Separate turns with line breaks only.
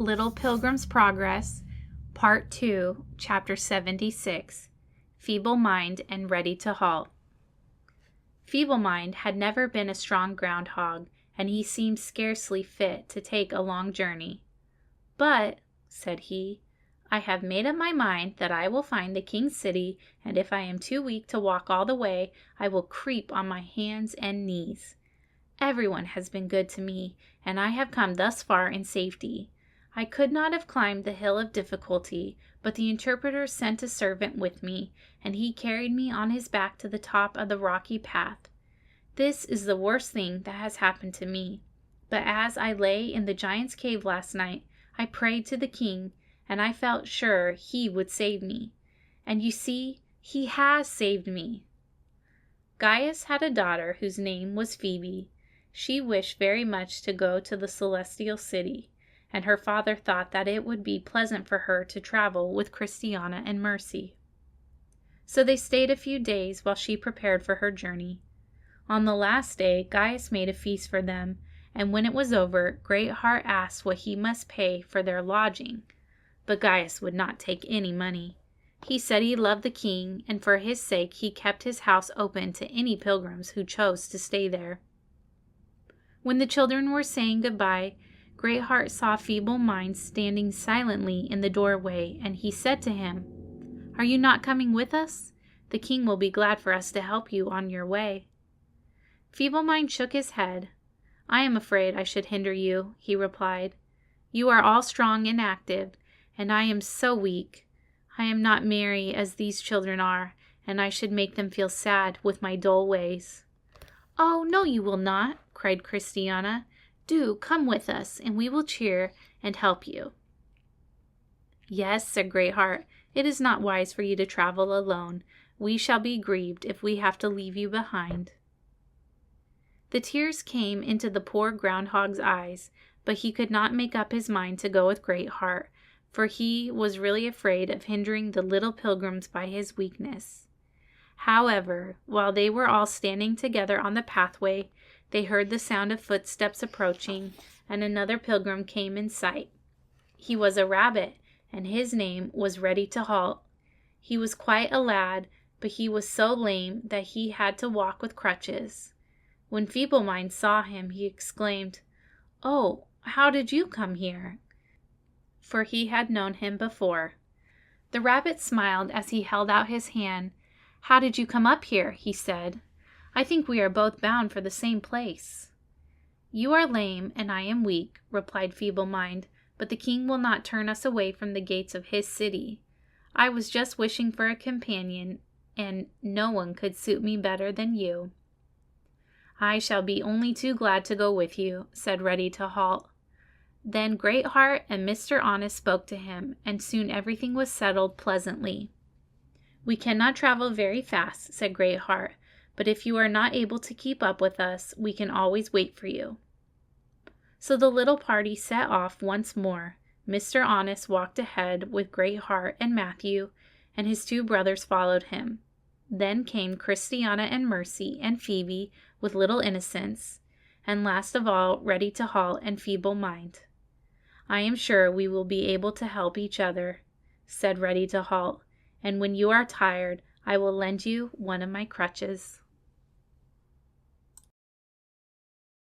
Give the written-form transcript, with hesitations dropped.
Little Pilgrim's Progress, Part 2, Chapter 76, Feeble Mind and Ready to Halt. Feeble Mind had never been a strong groundhog, and he seemed scarcely fit to take a long journey. "But," said he, "I have made up my mind that I will find the king's city, and if I am too weak to walk all the way, I will creep on my hands and knees. Everyone has been good to me, and I have come thus far in safety. I could not have climbed the hill of difficulty, but the interpreter sent a servant with me, and he carried me on his back to the top of the rocky path. This is the worst thing that has happened to me. But as I lay in the giant's cave last night, I prayed to the king, and I felt sure he would save me. And you see, he has saved me." Gaius had a daughter whose name was Phoebe. She wished very much to go to the celestial city, and her father thought that it would be pleasant for her to travel with Christiana and Mercy. So they stayed a few days while she prepared for her journey. On the last day, Gaius made a feast for them, and when it was over, Greatheart asked what he must pay for their lodging. But Gaius would not take any money. He said he loved the king, and for his sake he kept his house open to any pilgrims who chose to stay there. When the children were saying goodbye, Greatheart saw Feeble Mind standing silently in the doorway, and he said to him, "Are you not coming with us? The king will be glad for us to help you on your way." Feeble Mind shook his head. "I am afraid I should hinder you," he replied. "You are all strong and active, and I am so weak. I am not merry as these children are, and I should make them feel sad with my dull ways." "Oh, no, you will not," cried Christiana. "Do come with us, and we will cheer and help you." "Yes," said Greatheart, "it is not wise for you to travel alone. We shall be grieved if we have to leave you behind." The tears came into the poor groundhog's eyes, but he could not make up his mind to go with Greatheart, for he was really afraid of hindering the little pilgrims by his weakness. However, while they were all standing together on the pathway, they heard the sound of footsteps approaching, and another pilgrim came in sight. He was a rabbit, and his name was Ready to Halt. He was quite a lad, but he was so lame that he had to walk with crutches. When Feeble Mind saw him, he exclaimed, "Oh, how did you come here?" For he had known him before. The rabbit smiled as he held out his hand. "How did you come up here?" he said. "I think we are both bound for the same place." "You are lame, and I am weak," replied Feeble Mind, "but the king will not turn us away from the gates of his city. I was just wishing for a companion, and no one could suit me better than you." "I shall be only too glad to go with you," said Ready to Halt. Then Greatheart and Mr. Honest spoke to him, and soon everything was settled pleasantly. "We cannot travel very fast," said Greatheart, "but if you are not able to keep up with us, we can always wait for you." So the little party set off once more. Mr. Honest walked ahead with Greatheart and Matthew, and his two brothers followed him. Then came Christiana and Mercy and Phoebe with little Innocents, and last of all Ready to Halt and Feeble Mind. "I am sure we will be able to help each other," said Ready to Halt, "and when you are tired, I will lend you one of my crutches."